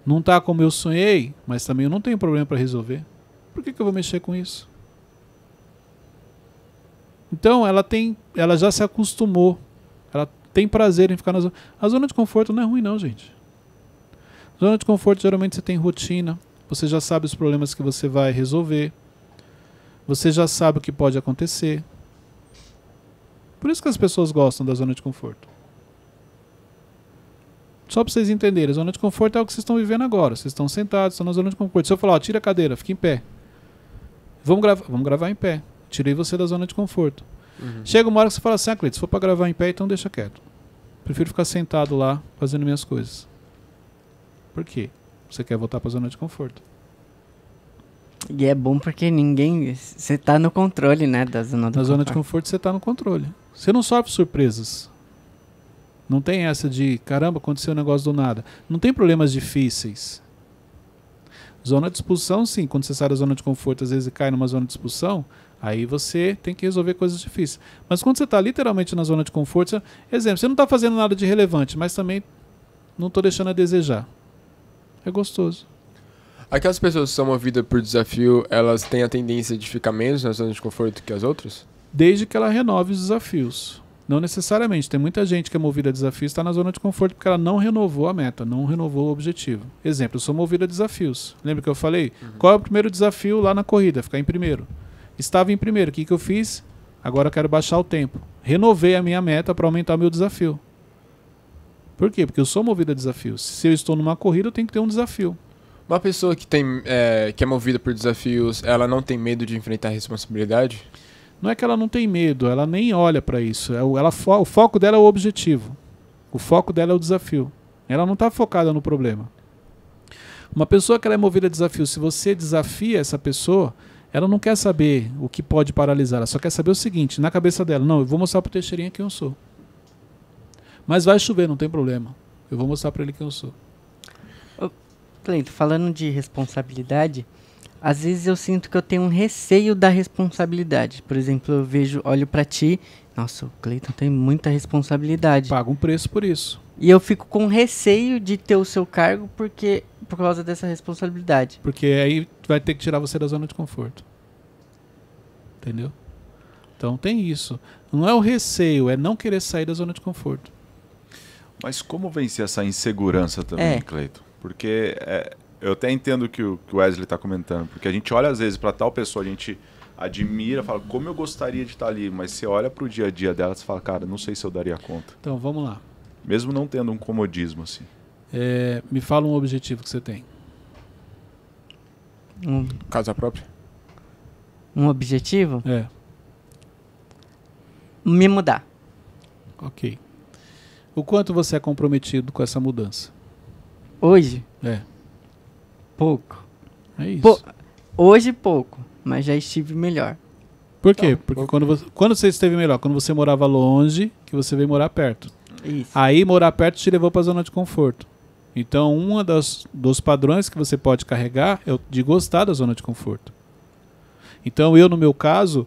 Não tá como eu sonhei, mas também eu não tenho problema para resolver. Por que eu vou mexer com isso? Então ela já se acostumou. Ela tem prazer em ficar na zona. A zona de conforto não é ruim não, gente. Zona de conforto geralmente você tem rotina, você já sabe os problemas que você vai resolver. Você já sabe o que pode acontecer. Por isso que as pessoas gostam da zona de conforto. Só para vocês entenderem, a zona de conforto é o que vocês estão vivendo agora. Vocês estão sentados, estão na zona de conforto. Se eu falar, ó, tira a cadeira, fica em pé. Vamos gravar em pé. Tirei você da zona de conforto. Chega uma hora que você fala assim, Cleiton, se for para gravar em pé, então deixa quieto. Prefiro ficar sentado lá, fazendo minhas coisas. Por quê? Você quer voltar para a zona de conforto. E é bom porque você tá no controle, né, da zona do conforto. Na zona de conforto você tá no controle. Você não sofre surpresas. Não tem essa de, caramba, aconteceu um negócio do nada. Não tem problemas difíceis. Zona de expulsão, sim. Quando você sai da zona de conforto, às vezes cai numa zona de expulsão, aí você tem que resolver coisas difíceis. Mas quando você está literalmente na zona de conforto, exemplo, você não está fazendo nada de relevante, mas também não estou deixando a desejar. É gostoso. Aquelas pessoas que são movidas por desafio, elas têm a tendência de ficar menos na zona de conforto que as outras? Desde que ela renove os desafios. Não necessariamente. Tem muita gente que é movida a desafios e está na zona de conforto porque ela não renovou a meta, não renovou o objetivo. Exemplo, eu sou movida a desafios. Lembra que eu falei? Qual é o primeiro desafio lá na corrida? Ficar em primeiro. Estava em primeiro. O que eu fiz? Agora eu quero baixar o tempo. Renovei a minha meta para aumentar o meu desafio. Por quê? Porque eu sou movida a desafios. Se eu estou numa corrida, eu tenho que ter um desafio. Uma pessoa que é movida por desafios, ela não tem medo de enfrentar a responsabilidade? Não é que ela não tem medo, ela nem olha para isso. O foco dela é o objetivo. O foco dela é o desafio. Ela não está focada no problema. Uma pessoa que ela é movida a desafio, se você desafia essa pessoa, ela não quer saber o que pode paralisar. Ela só quer saber o seguinte, na cabeça dela, não, eu vou mostrar para o Teixeirinha quem eu sou. Mas vai chover, não tem problema. Eu vou mostrar para ele quem eu sou. Cleiton, falando de responsabilidade, às vezes eu sinto que eu tenho um receio da responsabilidade. Por exemplo, olho pra ti, nossa, o Cleiton tem muita responsabilidade. Paga um preço por isso. E eu fico com receio de ter o seu cargo por causa dessa responsabilidade. Porque aí vai ter que tirar você da zona de conforto. Entendeu? Então tem isso. Não é o receio, é não querer sair da zona de conforto. Mas como vencer essa insegurança também, Cleiton? Porque eu até entendo o que o Wesley está comentando, porque a gente olha às vezes para tal pessoa, a gente admira, fala como eu gostaria de estar ali, mas você olha para o dia a dia dela e fala, cara, não sei se eu daria conta. Então vamos lá. Mesmo não tendo um comodismo assim. Me fala um objetivo que você tem. Casa própria? Um objetivo? É. Me mudar. Ok. O quanto você é comprometido com essa mudança? Hoje? Pouco. É isso. Hoje pouco, mas já estive melhor. Por quê? Porque quando você esteve melhor? Quando você morava longe, que você veio morar perto. Isso. Aí morar perto te levou para a zona de conforto. Então, dos padrões que você pode carregar é o de gostar da zona de conforto. Então, no meu caso,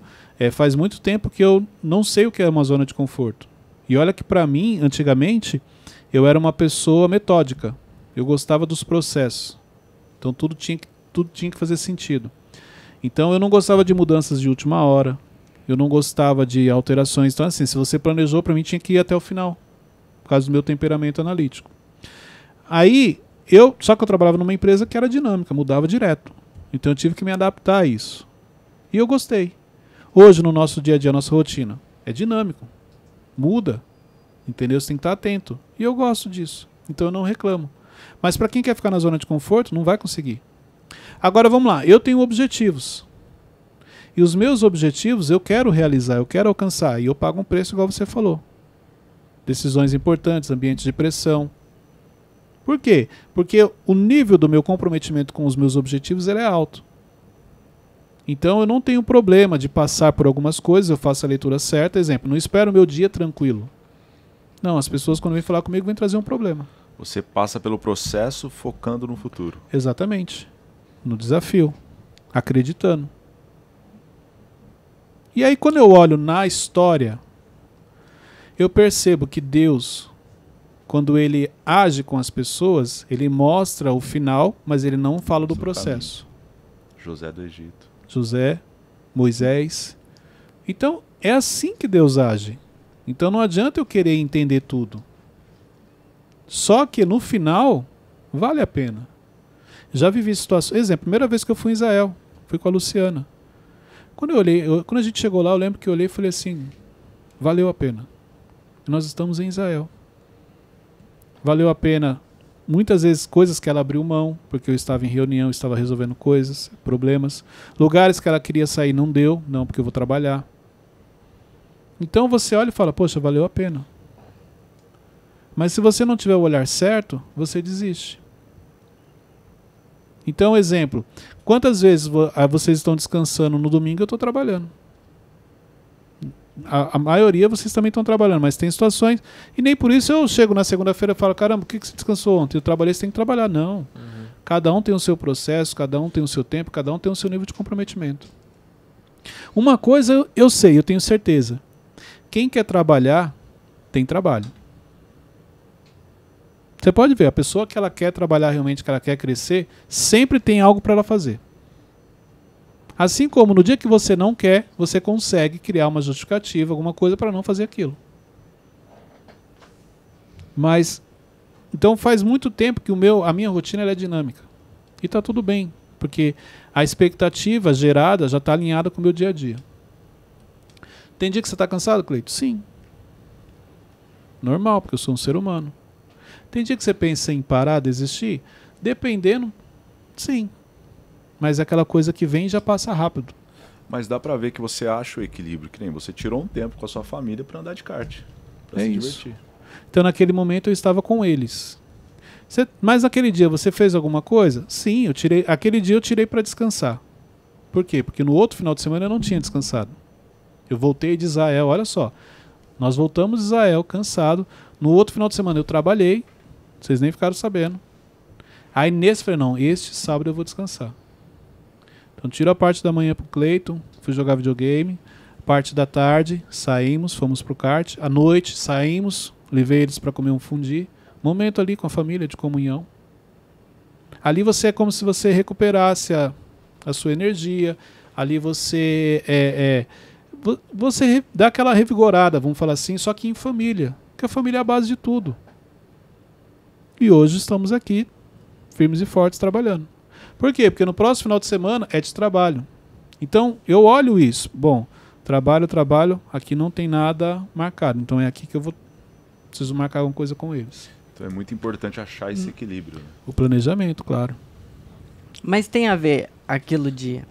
faz muito tempo que eu não sei o que é uma zona de conforto. E olha que para mim, antigamente, eu era uma pessoa metódica. Eu gostava dos processos. Então, tudo tinha que fazer sentido. Então, eu não gostava de mudanças de última hora. Eu não gostava de alterações. Então, assim, se você planejou, para mim tinha que ir até o final. Por causa do meu temperamento analítico. Aí, só que eu trabalhava numa empresa que era dinâmica, mudava direto. Então eu tive que me adaptar a isso. E eu gostei. Hoje, no nosso dia a dia, nossa rotina, é dinâmico. Muda. Entendeu? Você tem que estar atento. E eu gosto disso. Então eu não reclamo. Mas para quem quer ficar na zona de conforto, não vai conseguir. Agora vamos lá. Eu tenho objetivos. E os meus objetivos eu quero realizar, eu quero alcançar. E eu pago um preço igual você falou. Decisões importantes, ambientes de pressão. Por quê? Porque o nível do meu comprometimento com os meus objetivos é alto. Então eu não tenho problema de passar por algumas coisas, eu faço a leitura certa. Exemplo, não espero o meu dia tranquilo. Não, as pessoas quando vêm falar comigo vêm trazer um problema. Você passa pelo processo focando no futuro. Exatamente. No desafio. Acreditando. E aí quando eu olho na história, eu percebo que Deus, quando ele age com as pessoas, ele mostra o final, mas ele não fala do processo. José do Egito. José, Moisés. Então, é assim que Deus age. Então não adianta eu querer entender tudo. Só que no final, vale a pena. Já vivi situações... Exemplo, primeira vez que eu fui em Israel, fui com a Luciana. Quando eu olhei, quando a gente chegou lá, eu lembro que eu olhei e falei assim, valeu a pena. Nós estamos em Israel. Valeu a pena, muitas vezes, coisas que ela abriu mão, porque eu estava em reunião, estava resolvendo coisas, problemas. Lugares que ela queria sair, não deu, não, porque eu vou trabalhar. Então você olha e fala, poxa, valeu a pena. Mas se você não tiver o olhar certo, você desiste. Então, exemplo, quantas vezes vocês estão descansando no domingo e eu estou trabalhando? A maioria vocês também estão trabalhando, mas tem situações, e nem por isso eu chego na segunda-feira e falo, caramba, o que você descansou ontem? Eu trabalhei, você tem que trabalhar. Não. Cada um tem o seu processo, cada um tem o seu tempo, cada um tem o seu nível de comprometimento. Uma coisa eu sei, eu tenho certeza. Quem quer trabalhar, tem trabalho. Você pode ver, a pessoa que ela quer trabalhar realmente, que ela quer crescer, sempre tem algo para ela fazer. Assim como no dia que você não quer, você consegue criar uma justificativa, alguma coisa para não fazer aquilo. Mas, então faz muito tempo que a minha rotina ela é dinâmica. E está tudo bem, porque a expectativa gerada já está alinhada com o meu dia a dia. Tem dia que você está cansado, Cleito? Sim. Normal, porque eu sou um ser humano. Tem dia que você pensa em parar, desistir? Dependendo, sim. Mas é aquela coisa que vem e já passa rápido. Mas dá pra ver que você acha o equilíbrio, que nem você tirou um tempo com a sua família pra andar de kart, pra se divertir. Então naquele momento eu estava com eles. Mas naquele dia você fez alguma coisa? Sim, aquele dia eu tirei pra descansar. Por quê? Porque no outro final de semana eu não tinha descansado. Eu voltei de Israel, olha só. Nós voltamos de Israel cansado. No outro final de semana eu trabalhei. Vocês nem ficaram sabendo. Aí nesse eu falei, não, este sábado eu vou descansar. Então tiro a parte da manhã pro Cleiton, fui jogar videogame. Parte da tarde, saímos, fomos pro kart. À noite, saímos, levei eles para comer um fundi. Momento ali com a família, de comunhão. Ali você é como se você recuperasse a sua energia. Ali você você dá aquela revigorada, vamos falar assim, só que em família. Porque a família é a base de tudo. E hoje estamos aqui, firmes e fortes, trabalhando. Por quê? Porque no próximo final de semana é de trabalho. Então, eu olho isso. Bom, trabalho, aqui não tem nada marcado. Então é aqui que eu preciso marcar alguma coisa com eles. Então é muito importante achar esse equilíbrio. Né? O planejamento, claro. Mas tem a ver aquilo de...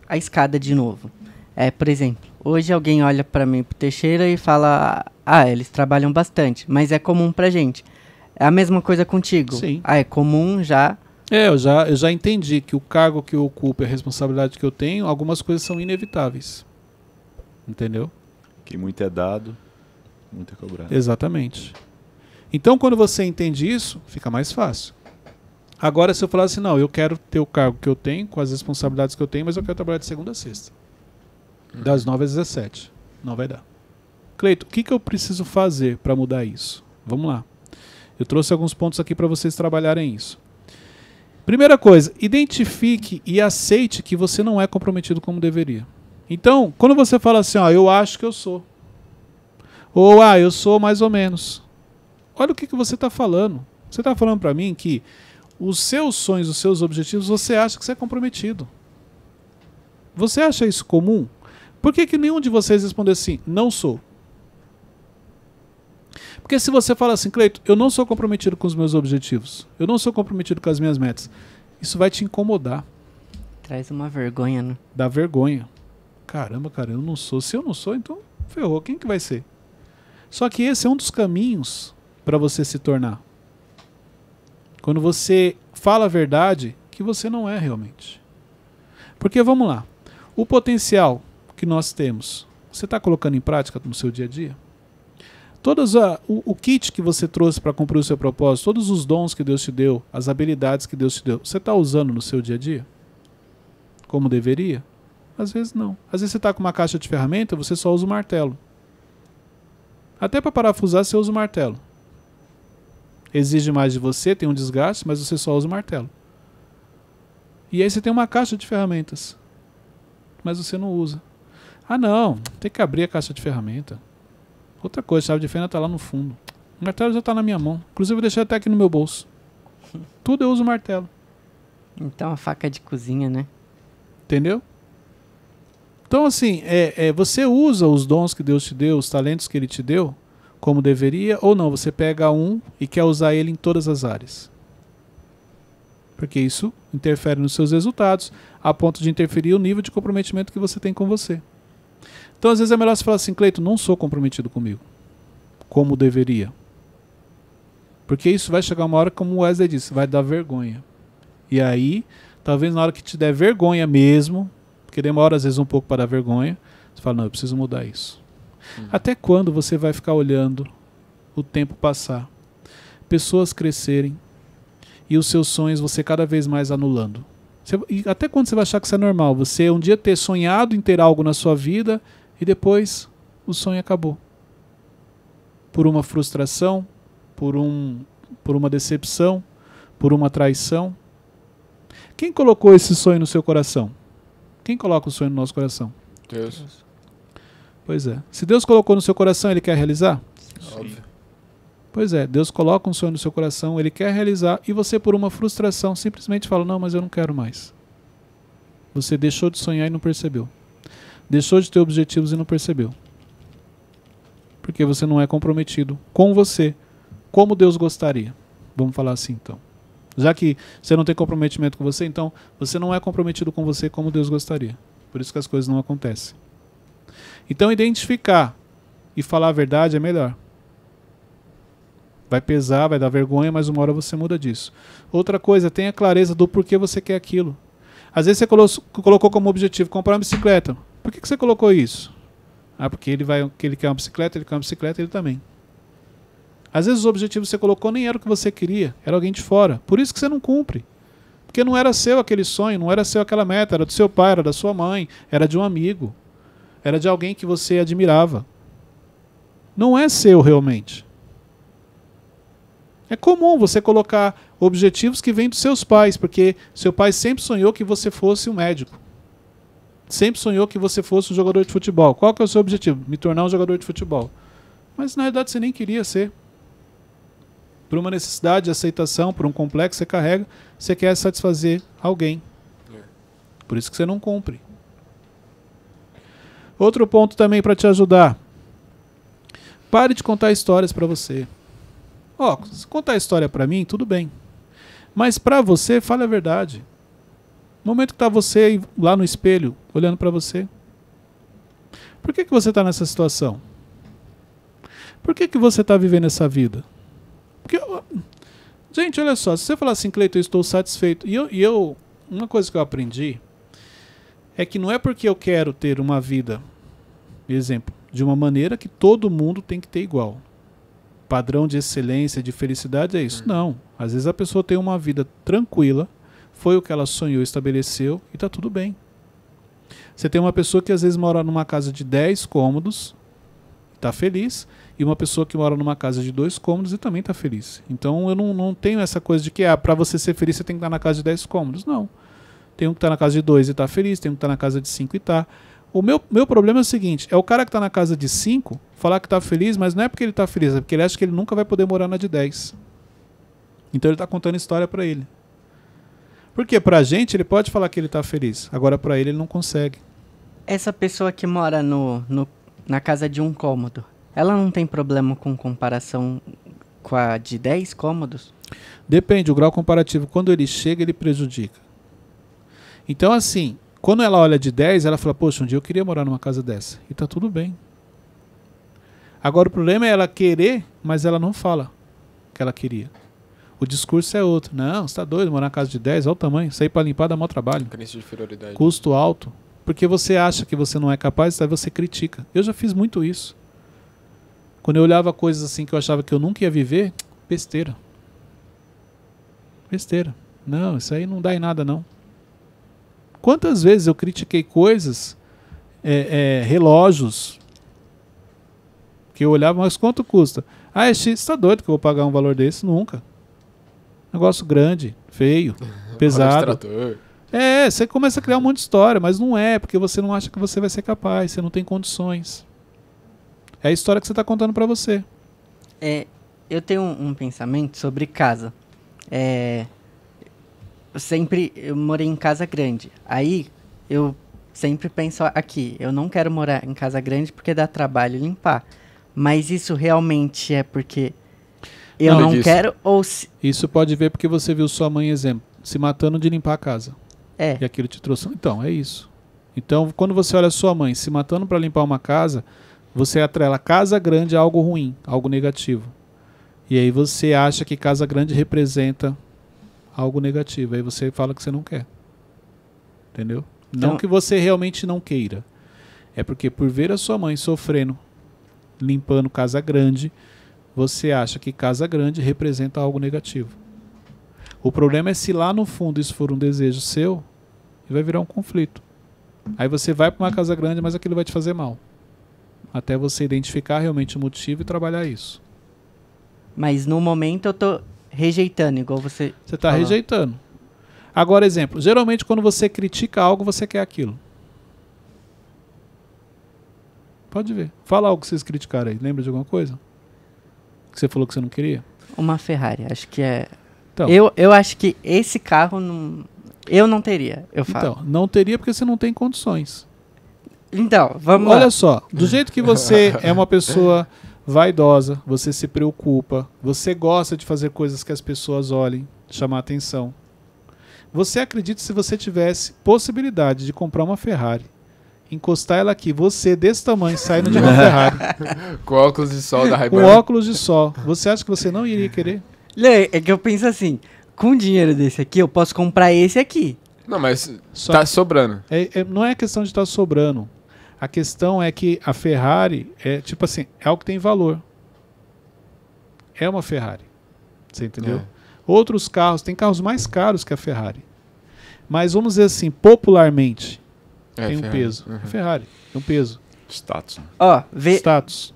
a escada de novo. Por exemplo, hoje alguém olha pra mim, pro Teixeira, e fala... eles trabalham bastante, mas é comum pra gente. É a mesma coisa contigo? Sim. É comum já... Eu já entendi que o cargo que eu ocupo e a responsabilidade que eu tenho, algumas coisas são inevitáveis. Entendeu? Que muito é dado, muito é cobrado. Exatamente. Então, quando você entende isso, fica mais fácil. Agora, se eu falar assim, não, eu quero ter o cargo que eu tenho, com as responsabilidades que eu tenho, mas eu quero trabalhar de segunda a sexta. Das 9 às 17. Não vai dar. Cleito, o que eu preciso fazer para mudar isso? Vamos lá. Eu trouxe alguns pontos aqui para vocês trabalharem isso. Primeira coisa, identifique e aceite que você não é comprometido como deveria. Então, quando você fala assim, eu acho que eu sou. Ou, eu sou mais ou menos. Olha o que você está falando. Você está falando para mim que os seus sonhos, os seus objetivos, você acha que você é comprometido. Você acha isso comum? Por que nenhum de vocês respondeu assim, não sou? Porque se você fala assim, Cleito, eu não sou comprometido com os meus objetivos, eu não sou comprometido com as minhas metas, isso vai te incomodar. Traz uma vergonha, né? Dá vergonha. Caramba, cara, eu não sou. Se eu não sou, então ferrou. Quem que vai ser? Só que esse é um dos caminhos para você se tornar. Quando você fala a verdade que você não é realmente. Porque, vamos lá, o potencial que nós temos, você está colocando em prática no seu dia a dia? O kit que você trouxe para cumprir o seu propósito, todos os dons que Deus te deu, as habilidades que Deus te deu, você está usando no seu dia a dia? Como deveria? Às vezes não. Às vezes você está com uma caixa de ferramenta, você só usa o martelo. Até para parafusar, você usa o martelo. Exige mais de você, tem um desgaste, mas você só usa o martelo. E aí você tem uma caixa de ferramentas, mas você não usa. Ah não, tem que abrir a caixa de ferramenta. Outra coisa, a chave de fenda está lá no fundo. O martelo já está na minha mão. Inclusive eu deixei até aqui no meu bolso. Tudo eu uso martelo. Então a faca de cozinha, né? Entendeu? Então assim, você usa os dons que Deus te deu, os talentos que Ele te deu, como deveria, ou não, você pega um e quer usar ele em todas as áreas. Porque isso interfere nos seus resultados, a ponto de interferir o nível de comprometimento que você tem com você. Então, às vezes é melhor você falar assim, Cleiton, não sou comprometido comigo, como deveria. Porque isso vai chegar uma hora, como o Wesley disse, vai dar vergonha. E aí, talvez na hora que te der vergonha mesmo, porque demora às vezes um pouco para dar vergonha, você fala, não, eu preciso mudar isso. Até quando você vai ficar olhando o tempo passar, pessoas crescerem e os seus sonhos você cada vez mais anulando? E até quando você vai achar que isso é normal? Você um dia ter sonhado em ter algo na sua vida e depois o sonho acabou. Por uma frustração, por uma decepção, por uma traição. Quem colocou esse sonho no seu coração? Quem coloca o sonho no nosso coração? Deus. Pois é. Se Deus colocou no seu coração, Ele quer realizar? Óbvio. Pois é, Deus coloca um sonho no seu coração, Ele quer realizar, e você por uma frustração simplesmente fala, não, mas eu não quero mais. Você deixou de sonhar e não percebeu. Deixou de ter objetivos e não percebeu. Porque você não é comprometido com você, como Deus gostaria. Vamos falar assim então. Já que você não tem comprometimento com você, então você não é comprometido com você como Deus gostaria. Por isso que as coisas não acontecem. Então identificar e falar a verdade é melhor. Vai pesar, vai dar vergonha, mas uma hora você muda disso. Outra coisa, tenha clareza do porquê você quer aquilo. Às vezes você colocou como objetivo comprar uma bicicleta. Por que você colocou isso? Ah, porque ele quer uma bicicleta, ele quer uma bicicleta, ele também. Às vezes os objetivos que você colocou nem era o que você queria, era alguém de fora. Por isso que você não cumpre. Porque não era seu aquele sonho, não era seu aquela meta, era do seu pai, era da sua mãe, era de um amigo, era de alguém que você admirava. Não é seu realmente. É comum você colocar objetivos que vêm dos seus pais, porque seu pai sempre sonhou que você fosse um médico. Sempre sonhou que você fosse um jogador de futebol. Qual que é o seu objetivo? Me tornar um jogador de futebol. Mas na verdade você nem queria ser. Por uma necessidade de aceitação, por um complexo que você carrega, você quer satisfazer alguém. Por isso que você não cumpre. Outro ponto também para te ajudar. Pare de contar histórias para você. Se contar história para mim, tudo bem. Mas para você, fale a verdade. No momento que está você lá no espelho, olhando para você. Por que você está nessa situação? Por que você está vivendo essa vida? Porque, gente, olha só, se você falar assim, Cleiton, eu estou satisfeito. Uma coisa que eu aprendi é que não é porque eu quero ter uma vida, exemplo, de uma maneira que todo mundo tem que ter igual. Padrão de excelência, de felicidade é isso. Não. Às vezes a pessoa tem uma vida tranquila, foi o que ela sonhou, estabeleceu e está tudo bem. Você tem uma pessoa que às vezes mora numa casa de 10 cômodos, está feliz, e uma pessoa que mora numa casa de 2 cômodos e também está feliz. Então eu não tenho essa coisa de que para você ser feliz você tem que estar na casa de 10 cômodos. Não. Tem um que está na casa de 2 e está feliz, tem um que está na casa de 5 e está. O meu problema é o seguinte, é o cara que está na casa de 5 falar que está feliz, mas não é porque ele está feliz, é porque ele acha que ele nunca vai poder morar na de 10. Então ele está contando história para ele. Porque pra gente ele pode falar que ele está feliz, agora para ele não consegue. Essa pessoa que mora na casa de 1 cômodo, ela não tem problema com comparação com a de 10 cômodos? Depende, o grau comparativo, quando ele chega, ele prejudica. Então assim, quando ela olha de 10, ela fala, poxa, um dia eu queria morar numa casa dessa. E tá tudo bem. Agora o problema é ela querer, mas ela não fala que ela queria. O discurso é outro. Não, você tá doido, morar na casa de 10, olha o tamanho. Sair para limpar dá maior trabalho. Crença de inferioridade. Custo alto. Porque você acha que você não é capaz, aí você critica. Eu já fiz muito isso. Quando eu olhava coisas assim que eu achava que eu nunca ia viver, besteira. Besteira. Não, isso aí não dá em nada, não. Quantas vezes eu critiquei coisas, relógios, que eu olhava, mas quanto custa? Ah, você tá doido que eu vou pagar um valor desse? Nunca. Negócio grande, feio, pesado. Você começa a criar um monte de história, mas não é, porque você não acha que você vai ser capaz, você não tem condições. É a história que você está contando para você. Eu tenho um pensamento sobre casa. Eu morei em casa grande. Aí, eu sempre penso aqui, eu não quero morar em casa grande porque dá trabalho limpar. Mas isso realmente é porque eu não quero ou... Isso pode ver porque você viu sua mãe, exemplo, se matando de limpar a casa. E aquilo te trouxe... Então, é isso. Então, quando você olha sua mãe se matando para limpar uma casa, você atrela casa grande a algo ruim, algo negativo. E aí você acha que casa grande representa algo negativo. Aí você fala que você não quer. Entendeu? Não que você realmente não queira. É porque por ver a sua mãe sofrendo, limpando casa grande, você acha que casa grande representa algo negativo. O problema é se lá no fundo isso for um desejo seu, e vai virar um conflito. Aí você vai para uma casa grande, mas aquilo vai te fazer mal. Até você identificar realmente o motivo e trabalhar isso. Mas no momento eu tô rejeitando, igual você... Você está rejeitando. Agora, exemplo. Geralmente quando você critica algo, você quer aquilo. Pode ver. Fala algo que vocês criticaram aí. Lembra de alguma coisa? Que você falou que você não queria? Uma Ferrari. Acho que é... Então, eu acho que esse carro eu não teria, eu falo. Então, não teria porque você não tem condições. Então, vamos lá. Olha só, do jeito que você é uma pessoa vaidosa, você se preocupa, você gosta de fazer coisas que as pessoas olhem, chamar atenção. Você acredita que se você tivesse possibilidade de comprar uma Ferrari, encostar ela aqui, você desse tamanho, saindo de uma Ferrari, com óculos de sol da Ray-Ban. com óculos de sol, você acha que você não iria querer? É que eu penso assim, com dinheiro desse aqui, eu posso comprar esse aqui. Não, mas tá sobrando. Não é questão de estar sobrando. A questão é que a Ferrari é tipo assim, é algo que tem valor. É uma Ferrari. Você entendeu? Outros carros, tem carros mais caros que a Ferrari. Mas vamos dizer assim, popularmente, tem um peso. A Ferrari tem um peso. Status. Status.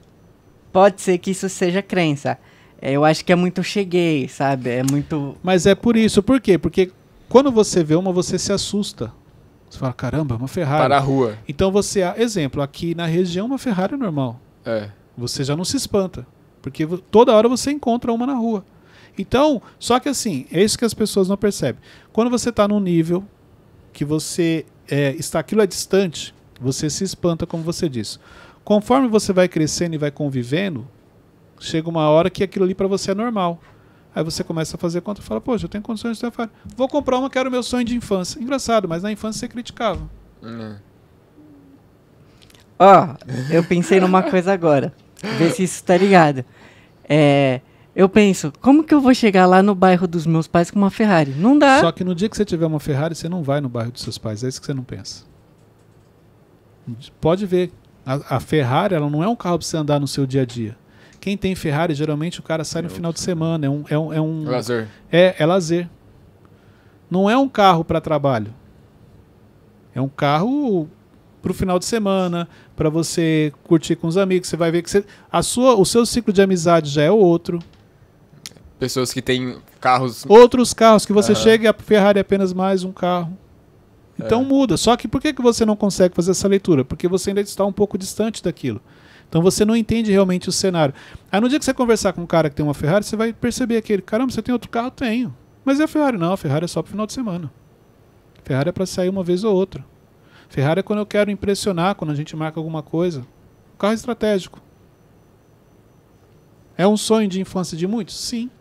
Pode ser que isso seja crença. Eu acho que é muito cheguei, sabe? É muito... Mas é por isso. Por quê? Porque quando você vê uma, você se assusta. Você fala, caramba, uma Ferrari. Para a rua. Então você... Exemplo, aqui na região uma Ferrari é normal. Você já não se espanta. Porque toda hora você encontra uma na rua. Então, só que assim, é isso que as pessoas não percebem. Quando você está num nível que você aquilo é distante, você se espanta, como você disse. Conforme você vai crescendo e vai convivendo, chega uma hora que aquilo ali para você é normal. Aí você começa a fazer conta e fala, poxa, eu tenho condições de ter Ferrari. Vou comprar uma que era o meu sonho de infância. Engraçado, mas na infância você criticava. Eu pensei numa coisa agora. Vê se isso tá ligado. Eu penso, como que eu vou chegar lá no bairro dos meus pais com uma Ferrari? Não dá. Só que no dia que você tiver uma Ferrari, você não vai no bairro dos seus pais. É isso que você não pensa. Pode ver. A Ferrari, ela não é um carro para você andar no seu dia a dia. Quem tem Ferrari, geralmente o cara sai no final de semana. É um lazer. É lazer. Não é um carro para trabalho. É um carro pro final de semana, para você curtir com os amigos. Você vai ver que o seu ciclo de amizade já é outro. Pessoas que têm carros... Outros carros, que você chega e a Ferrari é apenas mais um carro. Então muda. Só que por que você não consegue fazer essa leitura? Porque você ainda está um pouco distante daquilo. Então você não entende realmente o cenário. Aí no dia que você conversar com um cara que tem uma Ferrari, você vai perceber aquele, caramba, você tem outro carro? Tenho. Mas é a Ferrari? Não, a Ferrari é só pro final de semana. A Ferrari é para sair uma vez ou outra. Ferrari é quando eu quero impressionar, quando a gente marca alguma coisa. Um carro estratégico. É um sonho de infância de muitos? Sim.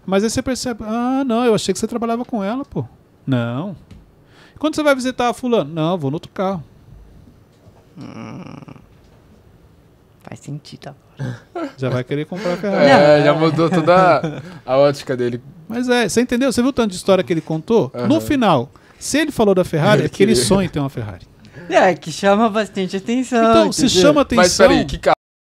Mas aí você percebe, não, eu achei que você trabalhava com ela, pô. Não. Quando você vai visitar a fulano? Não, eu vou no outro carro. Faz sentido agora. Já vai querer comprar a Ferrari. Já mudou toda a ótica dele. Mas você entendeu? Você viu o tanto de história que ele contou? No final, se ele falou da Ferrari, é que ele sonha em ter uma Ferrari. Que chama bastante atenção. Então, se chama atenção... Mas peraí, que carro?